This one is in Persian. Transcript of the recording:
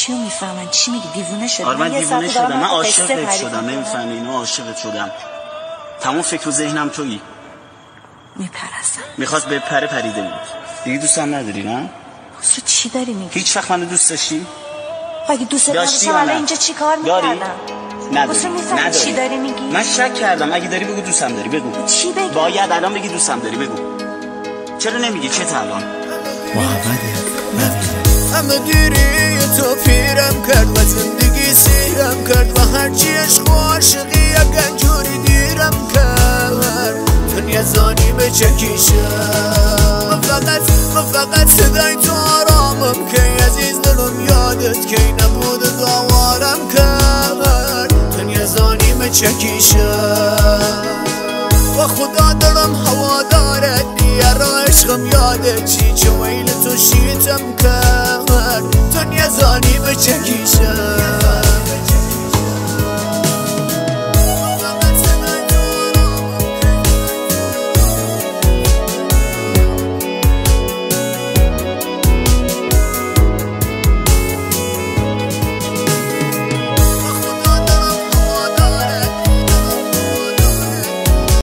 چی رو میفهمن؟ چی میگی؟ دیوونه شدی؟ آره من دیوونه شدم، من عاشقت شدم، نمیفهمی اینو؟ عاشقت شدم، تمام فکر و ذهنم تویی. میپرستم. میخواست بپره پریده بود. دیگه دوستم نداری نه؟ تو چی داری میگی؟ هیچ وقت منو دوست داشتی؟ اگه دوست داشتم الان اینجا چی کار میکردم؟ نداری. چی داری میگی؟ من شک کردم، اگه داری بگو دوستم داری، بگو. چی بگم؟ باید الان بگی دوستم داری، بگو. چرا نمیگی؟ چه الان؟ محمد نویده همه دیری تو پیرم کرد و زندگی سیرم کرد و هرچی عشق و عاشقی یک جوری دیرم کرد. دنیا زانی به چکیشم من فقط صدای تو آرامم که عزیز دلم یادت که نبود دوارم کرد. دنیا زانی به چکیشم و خدا دارم هوا دارد دیار عشقم یادت چی چه ویل تو شیتم کرد. دنیا زانی به چکیشم